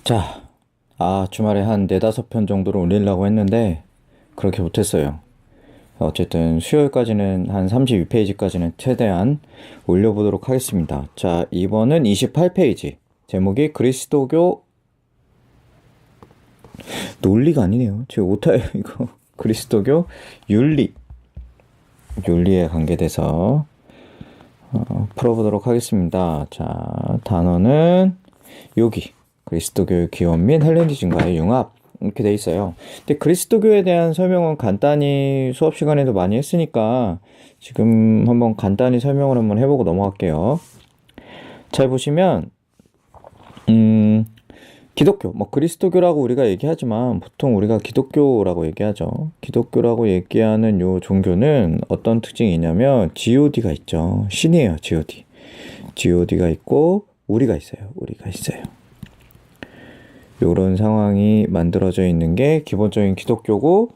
자, 주말에 한 네다섯 편 정도를 올리려고 했는데, 그렇게 못했어요. 어쨌든 수요일까지는 한 32페이지까지는 최대한 올려보도록 하겠습니다. 자, 이번은 28페이지. 제목이 그리스도교 논리가 아니네요. 제 오타예요, 이거. 그리스도교 윤리. 윤리에 관계돼서 풀어보도록 하겠습니다. 자, 단어는 여기. 그리스도교의 기원 및 헬레니즘과의 융합. 이렇게 돼 있어요. 근데 그리스도교에 대한 설명은 간단히 수업 시간에도 많이 했으니까 지금 한번 간단히 설명을 한번 해보고 넘어갈게요. 잘 보시면 기독교, 뭐 그리스도교라고 우리가 얘기하지만 보통 우리가 기독교라고 얘기하죠. 기독교라고 얘기하는 요 종교는 어떤 특징이 있냐면 God가 있죠. 신이에요, God. God가 있고 우리가 있어요. 우리가 있어요. 요런 상황이 만들어져 있는 게 기본적인 기독교고,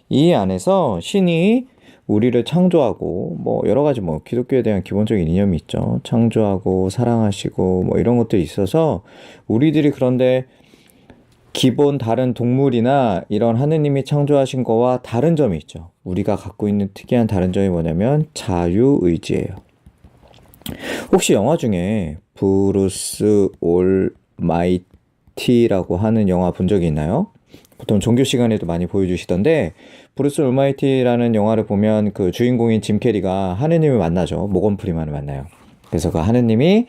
이 안에서 신이 우리를 창조하고 뭐 여러 가지 뭐 기독교에 대한 기본적인 이념이 있죠. 창조하고 사랑하시고 뭐 이런 것들이 있어서 우리들이 그런데 기본 다른 동물이나 이런 하느님이 창조하신 거와 다른 점이 있죠. 우리가 갖고 있는 특이한 다른 점이 뭐냐면 자유의지예요. 혹시 영화 중에 브루스 올마이티라고 하는 영화 본 적이 있나요? 보통 종교 시간에도 많이 보여주시던데, 브루스 올마이티라는 영화를 보면 그 주인공인 짐 캐리가 하느님을 만나죠. 모건 프리만을 만나요. 그래서 그 하느님이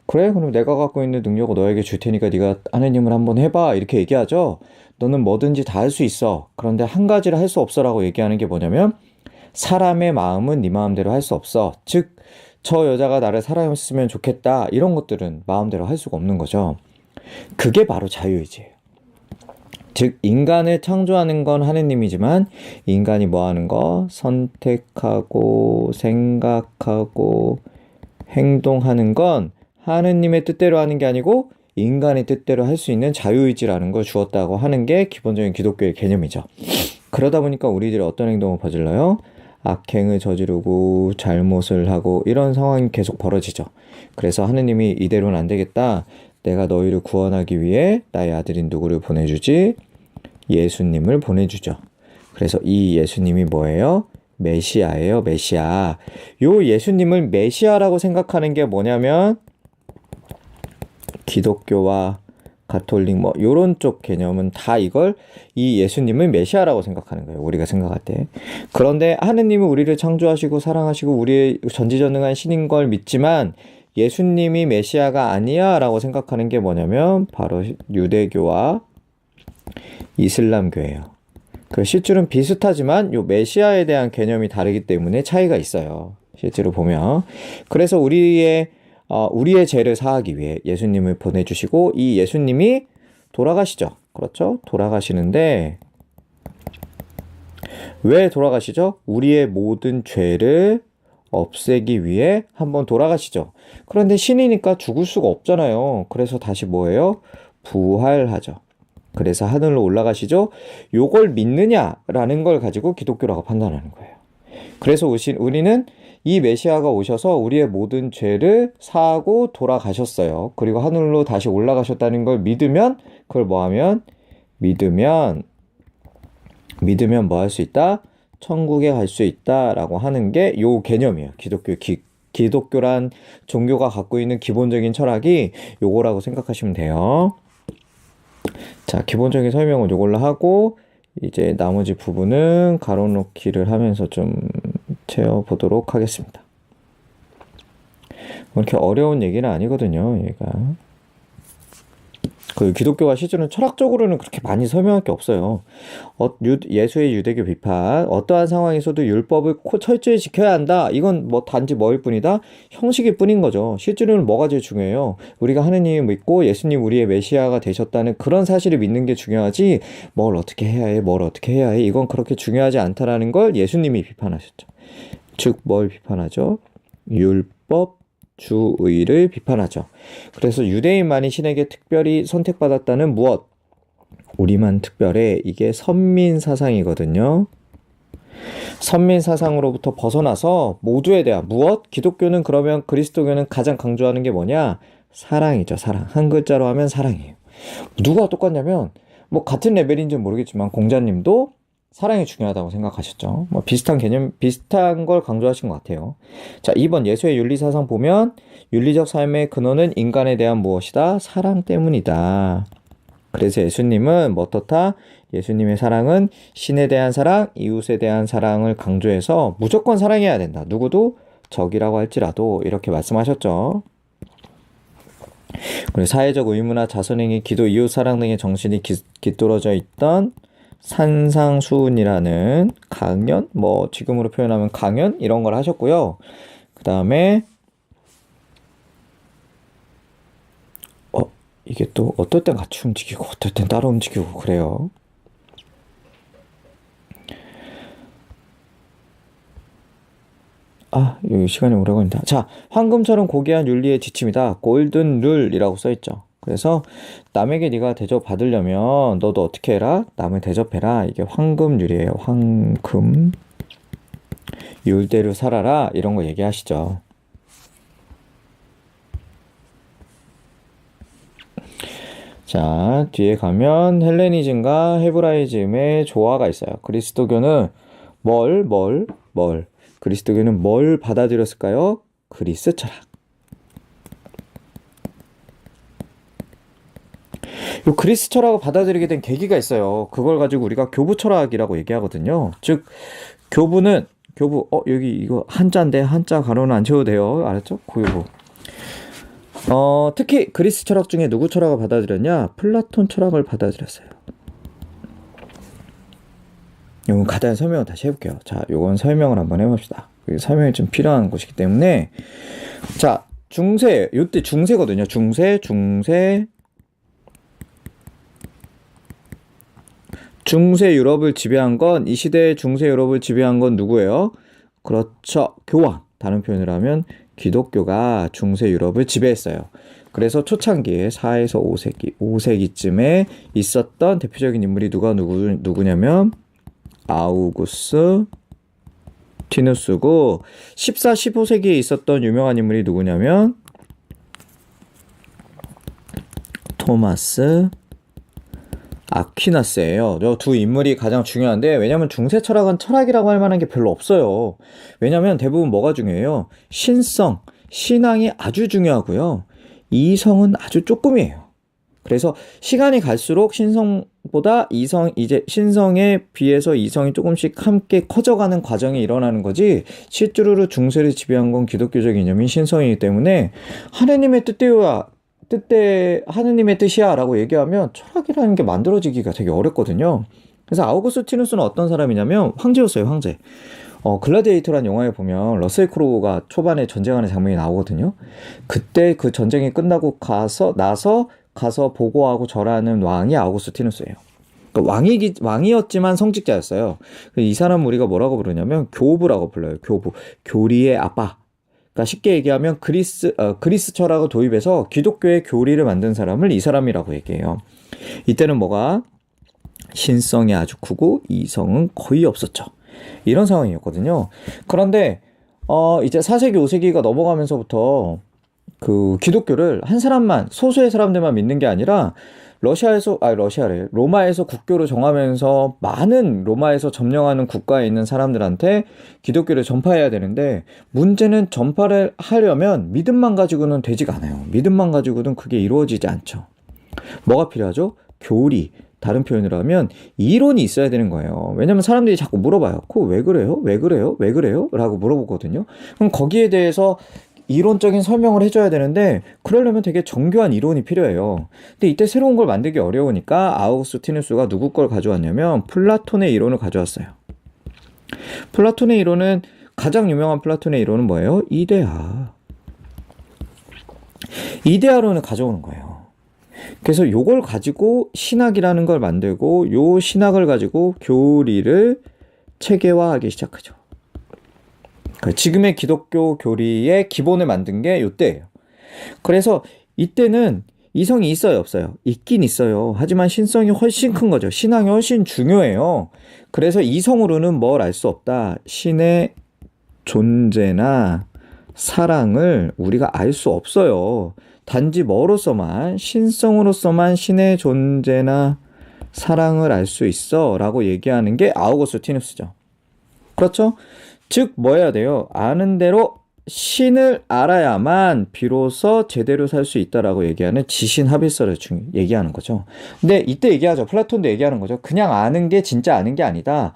그래, 그럼 내가 갖고 있는 능력을 너에게 줄 테니까 네가 하느님을 한번 해봐, 이렇게 얘기하죠. 너는 뭐든지 다 할 수 있어. 그런데 한 가지를 할 수 없어라고 얘기하는 게 뭐냐면, 사람의 마음은 네 마음대로 할 수 없어. 즉, 저 여자가 나를 사랑했으면 좋겠다, 이런 것들은 마음대로 할 수가 없는 거죠. 그게 바로 자유의지예요. 즉, 인간을 창조하는 건 하느님이지만 인간이 뭐 하는 거? 선택하고 생각하고 행동하는 건 하느님의 뜻대로 하는 게 아니고 인간의 뜻대로 할 수 있는 자유의지라는 걸 주었다고 하는 게 기본적인 기독교의 개념이죠. 그러다 보니까 우리들이 어떤 행동을 저질러요? 악행을 저지르고 잘못을 하고 이런 상황이 계속 벌어지죠. 그래서 하느님이 이대로는 안 되겠다. 내가 너희를 구원하기 위해 나의 아들인 누구를 보내주지? 예수님을 보내주죠. 그래서 이 예수님이 뭐예요? 메시아예요, 메시아. 요 예수님을 메시아라고 생각하는 게 뭐냐면 기독교와 가톨릭 뭐 요런 쪽 개념은 다 이걸 이 예수님을 메시아라고 생각하는 거예요. 우리가 생각할 때. 그런데 하느님은 우리를 창조하시고 사랑하시고 우리의 전지전능한 신인 걸 믿지만 예수님이 메시아가 아니야 라고 생각하는 게 뭐냐면 바로 유대교와 이슬람교예요. 그 실제로는 비슷하지만 요 메시아에 대한 개념이 다르기 때문에 차이가 있어요. 실제로 보면. 그래서 우리의 죄를 사하기 위해 예수님을 보내주시고 이 예수님이 돌아가시죠. 그렇죠? 돌아가시는데 왜 돌아가시죠? 우리의 모든 죄를 없애기 위해 한번 돌아가시죠. 그런데 신이니까 죽을 수가 없잖아요. 그래서 다시 뭐예요? 부활하죠. 그래서 하늘로 올라가시죠. 요걸 믿느냐라는 걸 가지고 기독교라고 판단하는 거예요. 그래서 우리는 이 메시아가 오셔서 우리의 모든 죄를 사하고 돌아가셨어요. 그리고 하늘로 다시 올라가셨다는 걸 믿으면, 그걸 뭐하면? 믿으면 뭐 할 수 있다? 천국에 갈 수 있다라고 하는 게 요 개념이에요. 기독교란 종교가 갖고 있는 기본적인 철학이 요거라고 생각하시면 돼요. 자, 기본적인 설명은 요걸로 하고 이제 나머지 부분은 가로놓기를 하면서 좀 채워보도록 하겠습니다. 그렇게 어려운 얘기는 아니거든요, 얘가. 그 기독교가 실제로는 철학적으로는 그렇게 많이 설명할 게 없어요. 예수의 유대교 비판, 어떠한 상황에서도 율법을 철저히 지켜야 한다. 이건 뭐 단지 뭐일 뿐이다? 형식일 뿐인 거죠. 실제로는 뭐가 제일 중요해요? 우리가 하느님을 믿고 예수님 우리의 메시아가 되셨다는 그런 사실을 믿는 게 중요하지, 뭘 어떻게 해야 해, 뭘 어떻게 해야 해, 이건 그렇게 중요하지 않다라는 걸 예수님이 비판하셨죠. 즉, 뭘 비판하죠? 율법 주의를 비판하죠. 그래서 유대인만이 신에게 특별히 선택받았다는 무엇? 우리만 특별해. 이게 선민 사상이거든요. 선민 사상으로부터 벗어나서 모두에 대한 무엇? 그러면 그리스도교는 가장 강조하는 게 뭐냐? 사랑이죠, 사랑. 한 글자로 하면 사랑이에요. 누가 똑같냐면 뭐 같은 레벨인지는 모르겠지만 공자님도 사랑이 중요하다고 생각하셨죠. 뭐 비슷한 개념, 비슷한 걸 강조하신 것 같아요. 자, 2번 예수의 윤리사상 보면 윤리적 삶의 근원은 인간에 대한 무엇이다? 사랑 때문이다. 그래서 예수님은 뭐 어떻다? 예수님의 사랑은 신에 대한 사랑, 이웃에 대한 사랑을 강조해서 무조건 사랑해야 된다. 누구도 적이라고 할지라도 이렇게 말씀하셨죠. 그리고 사회적 의무나 자선행위, 기도, 이웃 사랑 등의 정신이 깃들어져 있던 산상수훈이라는 강연, 뭐 지금으로 표현하면 강연 이런 걸 하셨고요. 그 다음에 이게 또 어떨 땐 같이 움직이고 어떨 땐 따로 움직이고 그래요. 여기 시간이 오래 걸린다. 자, 황금처럼 고귀한 윤리의 지침이다. 골든 룰이라고 써있죠. 그래서 남에게 네가 대접받으려면 너도 어떻게 해라? 남을 대접해라. 이게 황금률이에요. 황금. 율대로 살아라. 이런 거 얘기하시죠. 자, 뒤에 가면 헬레니즘과 헤브라이즘의 조화가 있어요. 그리스도교는 뭘? 그리스도교는 뭘 받아들였을까요? 그리스 철학. 요 그리스 철학을 받아들이게 된 계기가 있어요. 그걸 가지고 우리가 교부 철학이라고 얘기하거든요. 즉, 교부, 여기 이거 한자인데 한자 가로는 안 채워도 돼요. 알았죠? 교부. 특히 그리스 철학 중에 누구 철학을 받아들였냐? 플라톤 철학을 받아들였어요. 요건 간단히 설명을 다시 해볼게요. 자, 요건 설명을 한번 해봅시다. 설명이 좀 필요한 것이기 때문에. 자, 중세, 요때 중세거든요. 중세 유럽을 지배한 건, 이 시대의 중세 유럽을 지배한 건 누구예요? 그렇죠. 교황. 다른 표현을 하면 기독교가 중세 유럽을 지배했어요. 그래서 초창기에 4에서 5세기쯤에 있었던 대표적인 인물이 누구냐면 아우구스 티누스고, 14, 15세기에 있었던 유명한 인물이 누구냐면 토마스 아퀴나스예요. 저 두 인물이 가장 중요한데, 왜냐면 중세 철학은 철학이라고 할 만한 게 별로 없어요. 왜냐면 대부분 뭐가 중요해요? 신성, 신앙이 아주 중요하고요. 이성은 아주 조금이에요. 그래서 시간이 갈수록 신성보다 신성에 비해서 이성이 조금씩 함께 커져가는 과정이 일어나는 거지, 실제로 중세를 지배한 건 기독교적 이념인 신성이기 때문에 하느님의 하느님의 뜻이야 라고 얘기하면 철학이라는 게 만들어지기가 되게 어렵거든요. 그래서 아우구스티누스는 어떤 사람이냐면 황제였어요. 황제. 글라디에이터라는 영화에 보면 러셀 크로우가 초반에 전쟁하는 장면이 나오거든요. 그때 그 전쟁이 끝나고 가서 보고하고 절하는 왕이 아우구스티누스예요. 그러니까 왕이었지만 성직자였어요. 이 사람 우리가 뭐라고 부르냐면 교부라고 불러요. 교부. 교리의 아빠. 그러니까 쉽게 얘기하면 그리스 철학을 도입해서 기독교의 교리를 만든 사람을 이 사람이라고 얘기해요. 이때는 뭐가? 신성이 아주 크고 이성은 거의 없었죠. 이런 상황이었거든요. 그런데 이제 4세기, 5세기가 넘어가면서부터 그 기독교를 한 사람만, 소수의 사람들만 믿는 게 아니라 로마에서 국교를 정하면서 많은 로마에서 점령하는 국가에 있는 사람들한테 기독교를 전파해야 되는데, 문제는 전파를 하려면 믿음만 가지고는 되지가 않아요. 믿음만 가지고는 그게 이루어지지 않죠. 뭐가 필요하죠? 교리. 다른 표현으로 하면 이론이 있어야 되는 거예요. 왜냐면 사람들이 자꾸 물어봐요. 그거 왜 그래요? 왜 그래요? 왜 그래요? 라고 물어보거든요. 그럼 거기에 대해서 이론적인 설명을 해줘야 되는데, 그러려면 되게 정교한 이론이 필요해요. 근데 이때 새로운 걸 만들기 어려우니까 아우구스티누스가 누구 걸 가져왔냐면 플라톤의 이론을 가져왔어요. 플라톤의 이론은, 가장 유명한 플라톤의 이론은 뭐예요? 이데아론을 가져오는 거예요. 그래서 요걸 가지고 신학이라는 걸 만들고, 요 신학을 가지고 교리를 체계화하기 시작하죠. 지금의 기독교 교리의 기본을 만든 게 요때예요. 그래서 이때는 이성이 있어요, 없어요? 있긴 있어요. 하지만 신성이 훨씬 큰 거죠. 신앙이 훨씬 중요해요. 그래서 이성으로는 뭘 알 수 없다. 신의 존재나 사랑을 우리가 알 수 없어요. 단지 뭐로서만, 신성으로서만 신의 존재나 사랑을 알 수 있어 라고 얘기하는 게 아우구스티누스죠. 그렇죠? 즉 뭐 해야 돼요? 아는 대로 신을 알아야만 비로소 제대로 살 수 있다라고 얘기하는 지신합일설을 얘기하는 거죠. 근데 이때 얘기하죠. 플라톤도 얘기하는 거죠. 그냥 아는 게 진짜 아는 게 아니다.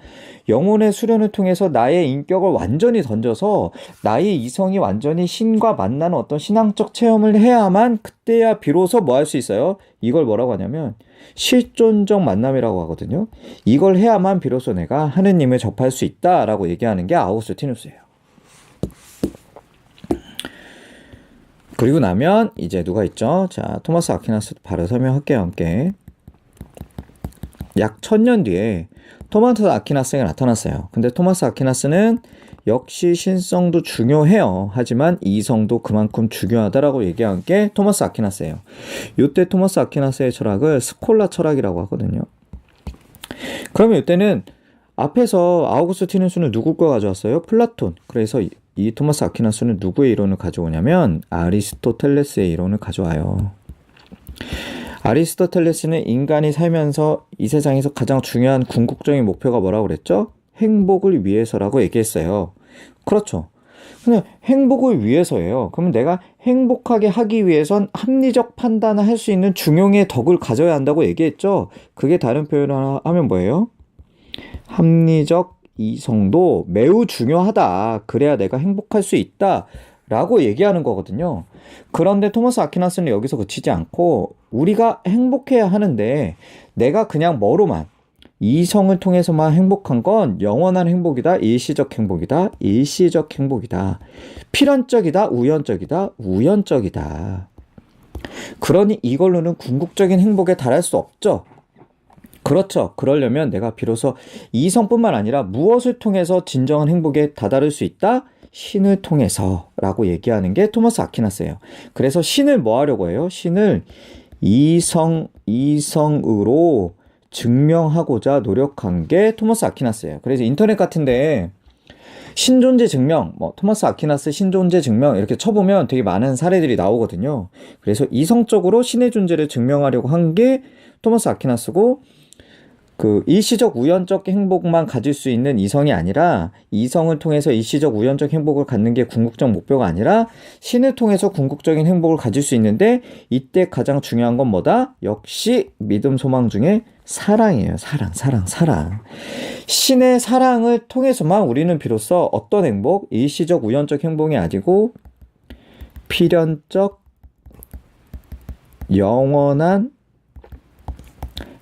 영혼의 수련을 통해서 나의 인격을 완전히 던져서 나의 이성이 완전히 신과 만나는 어떤 신앙적 체험을 해야만 그때야 비로소 뭐 할 수 있어요? 이걸 뭐라고 하냐면 실존적 만남이라고 하거든요. 이걸 해야만 비로소 내가 하느님을 접할 수 있다라고 얘기하는 게 아우구스티누스예요. 그리고 나면 이제 누가 있죠? 자, 토마스 아퀴나스 바로 설명할게요, 함께. 약 1000년 뒤에 토마스 아퀴나스가 나타났어요. 근데 토마스 아퀴나스는 역시 신성도 중요해요. 하지만 이성도 그만큼 중요하다라고 얘기한 게 토마스 아퀴나스예요. 이때 토마스 아퀴나스의 철학을 스콜라 철학이라고 하거든요. 그러면 이때는 앞에서 아우구스티누스는 누구 거 가져왔어요? 플라톤. 그래서 이 토마스 아퀴나스는 누구의 이론을 가져오냐면 아리스토텔레스의 이론을 가져와요. 아리스토텔레스는 인간이 살면서 이 세상에서 가장 중요한 궁극적인 목표가 뭐라고 그랬죠? 행복을 위해서라고 얘기했어요. 그렇죠. 근데 행복을 위해서예요. 그러면 내가 행복하게 하기 위해선 합리적 판단을 할 수 있는 중용의 덕을 가져야 한다고 얘기했죠. 그게 다른 표현을 하면 뭐예요? 합리적 이성도 매우 중요하다. 그래야 내가 행복할 수 있다. 라고 얘기하는 거거든요. 그런데 토마스 아퀴나스는 여기서 그치지 않고 우리가 행복해야 하는데 내가 그냥 뭐로만 이성을 통해서만 행복한 건 영원한 행복이다. 일시적 행복이다. 일시적 행복이다. 필연적이다. 우연적이다. 우연적이다. 그러니 이걸로는 궁극적인 행복에 달할 수 없죠. 그렇죠. 그러려면 내가 비로소 이성뿐만 아니라 무엇을 통해서 진정한 행복에 다다를 수 있다? 신을 통해서 라고 얘기하는 게 토마스 아퀴나스예요. 그래서 신을 뭐 하려고 해요? 신을 이성으로 증명하고자 노력한 게 토마스 아퀴나스예요. 그래서 인터넷 같은데 신존재 증명, 토마스 아퀴나스 신존재 증명 이렇게 쳐보면 되게 많은 사례들이 나오거든요. 그래서 이성적으로 신의 존재를 증명하려고 한 게 토마스 아퀴나스고 그 일시적 우연적 행복만 가질 수 있는 이성이 아니라 이성을 통해서 일시적 우연적 행복을 갖는 게 궁극적 목표가 아니라 신을 통해서 궁극적인 행복을 가질 수 있는데 이때 가장 중요한 건 뭐다? 역시 믿음 소망 중에 사랑이에요. 사랑. 신의 사랑을 통해서만 우리는 비로소 어떤 행복? 일시적 우연적 행복이 아니고 필연적 영원한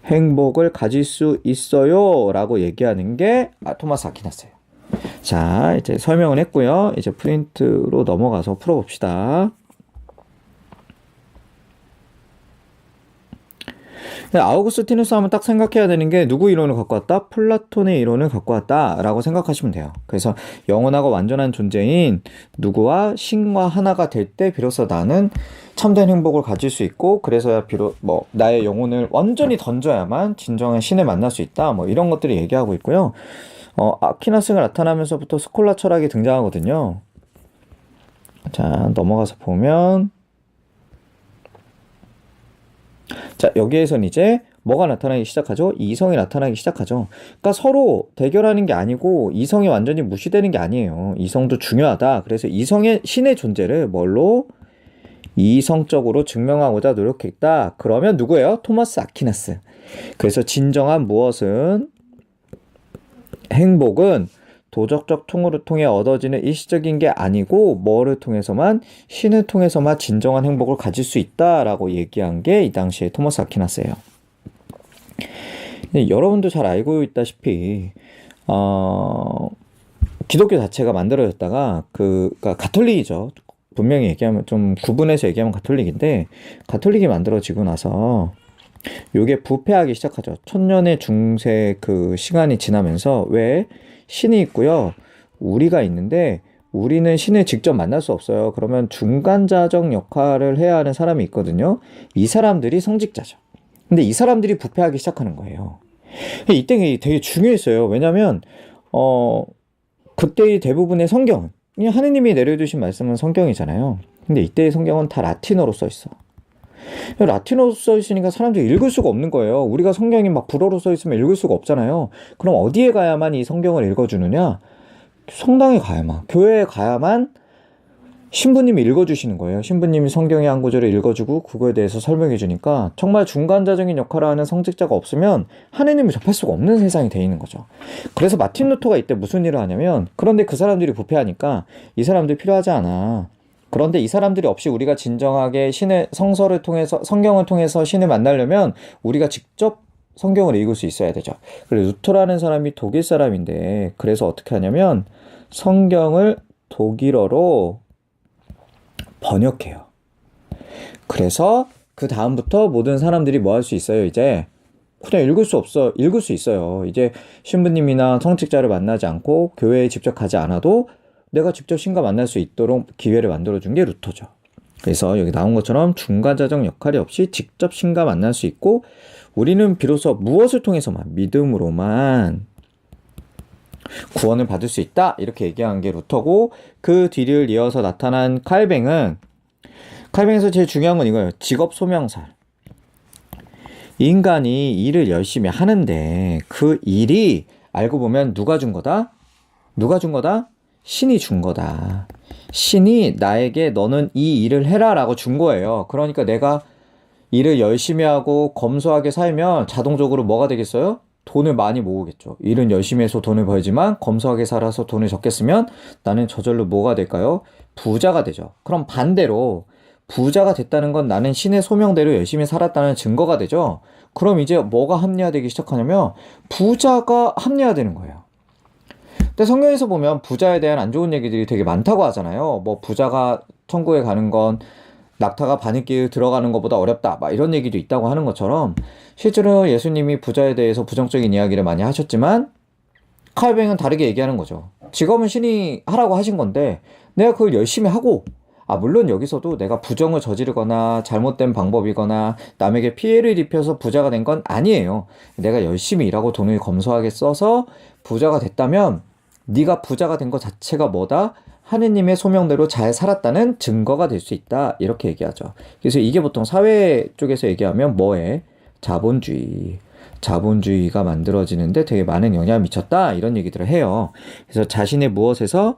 행복을 가질 수 있어요 라고 얘기하는 게 토마스 아퀴나스예요. 자, 이제 설명을 했고요. 이제 프린트로 넘어가서 풀어봅시다. 아우구스티누스 하면 딱 생각해야 되는 게 누구 이론을 갖고 왔다? 플라톤의 이론을 갖고 왔다 라고 생각하시면 돼요. 그래서 영원하고 완전한 존재인 누구와 신과 하나가 될 때 비로소 나는 참된 행복을 가질 수 있고 그래서야 비록 나의 영혼을 완전히 던져야만 진정한 신을 만날 수 있다. 이런 것들을 얘기하고 있고요. 아퀴나스가 나타나면서부터 스콜라 철학이 등장하거든요. 자, 넘어가서 보면 자, 여기에선 이제 뭐가 나타나기 시작하죠? 이성이 나타나기 시작하죠. 그러니까 서로 대결하는 게 아니고 이성이 완전히 무시되는 게 아니에요. 이성도 중요하다. 그래서 이성의 신의 존재를 뭘로? 이성적으로 증명하고자 노력했다. 그러면 누구예요? 토마스 아퀴나스. 그래서 진정한 무엇은 행복은 도덕적 통으로 통해 얻어지는 일시적인 게 아니고 뭐를 통해서만 신을 통해서만 진정한 행복을 가질 수 있다라고 얘기한 게 이 당시에 토마스 아퀴나스예요. 여러분도 잘 알고 있다시피 기독교 자체가 만들어졌다가 그러니까 가톨릭이죠. 분명히 얘기하면 좀 구분해서 얘기하면 가톨릭인데 가톨릭이 만들어지고 나서 요게 부패하기 시작하죠. 1000년의 중세 그 시간이 지나면서 왜 신이 있고요. 우리가 있는데 우리는 신을 직접 만날 수 없어요. 그러면 중간자적 역할을 해야 하는 사람이 있거든요. 이 사람들이 성직자죠. 근데 이 사람들이 부패하기 시작하는 거예요. 이때 되게 중요했어요. 왜냐면 그때의 대부분의 성경은 그냥 하느님이 내려주신 말씀은 성경이잖아요. 근데 이때의 성경은 다 라틴어로 써 있어. 라틴어로 써 있으니까 사람들이 읽을 수가 없는 거예요. 우리가 성경이 막 불어로 써 있으면 읽을 수가 없잖아요. 그럼 어디에 가야만 이 성경을 읽어주느냐? 성당에 가야만, 교회에 가야만 신부님이 읽어주시는 거예요. 신부님이 성경의 한 구절을 읽어주고 그거에 대해서 설명해 주니까 정말 중간자적인 역할을 하는 성직자가 없으면 하느님을 접할 수가 없는 세상이 돼 있는 거죠. 그래서 마틴 루터가 이때 무슨 일을 하냐면, 그런데 그 사람들이 부패하니까 이 사람들이 필요하지 않아. 그런데 이 사람들이 없이 우리가 진정하게 신의 성서를 통해서, 성경을 통해서 신을 만나려면 우리가 직접 성경을 읽을 수 있어야 되죠. 그래서 루터라는 사람이 독일 사람인데, 그래서 어떻게 하냐면 성경을 독일어로 번역해요. 그래서 그 다음부터 모든 사람들이 뭐 할 수 있어요? 이제 그냥 읽을 수 있어요. 이제 신부님이나 성직자를 만나지 않고 교회에 직접 가지 않아도 내가 직접 신과 만날 수 있도록 기회를 만들어준 게 루터죠. 그래서 여기 나온 것처럼 중간자적 역할이 없이 직접 신과 만날 수 있고, 우리는 비로소 무엇을 통해서만, 믿음으로만 구원을 받을 수 있다, 이렇게 얘기한 게 루터고, 그 뒤를 이어서 나타난 칼뱅에서 제일 중요한 건 이거예요. 직업 소명살. 인간이 일을 열심히 하는데 그 일이 알고 보면 누가 준 거다? 신이 준 거다. 신이 나에게 너는 이 일을 해라 라고 준 거예요. 그러니까 내가 일을 열심히 하고 검소하게 살면 자동적으로 뭐가 되겠어요? 돈을 많이 모으겠죠. 일은 열심히 해서 돈을 벌지만 검소하게 살아서 돈을 적게 쓰면 나는 저절로 뭐가 될까요? 부자가 되죠. 그럼 반대로 부자가 됐다는 건 나는 신의 소명대로 열심히 살았다는 증거가 되죠. 그럼 이제 뭐가 합리화되기 시작하냐면 부자가 합리화되는 거예요. 근데 성경에서 보면 부자에 대한 안 좋은 얘기들이 되게 많다고 하잖아요. 뭐 부자가 천국에 가는 건 낙타가 바늘길 들어가는 것보다 어렵다, 막 이런 얘기도 있다고 하는 것처럼, 실제로 예수님이 부자에 대해서 부정적인 이야기를 많이 하셨지만 칼뱅은 다르게 얘기하는 거죠. 직업은 신이 하라고 하신 건데 내가 그걸 열심히 하고, 물론 여기서도 내가 부정을 저지르거나 잘못된 방법이거나 남에게 피해를 입혀서 부자가 된 건 아니에요. 내가 열심히 일하고 돈을 검소하게 써서 부자가 됐다면 네가 부자가 된 것 자체가 뭐다? 하느님의 소명대로 잘 살았다는 증거가 될 수 있다, 이렇게 얘기하죠. 그래서 이게 보통 사회 쪽에서 얘기하면 뭐에? 자본주의가 만들어지는데 되게 많은 영향을 미쳤다, 이런 얘기들을 해요. 그래서 자신의 무엇에서,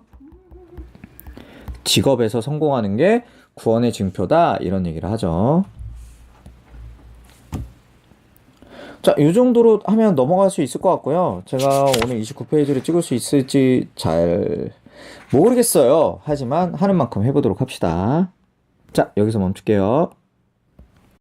직업에서 성공하는 게 구원의 증표다, 이런 얘기를 하죠. 자, 이 정도로 하면 넘어갈 수 있을 것 같고요. 제가 오늘 29페이지를 찍을 수 있을지 잘 모르겠어요. 하지만 하는 만큼 해보도록 합시다. 자, 여기서 멈출게요.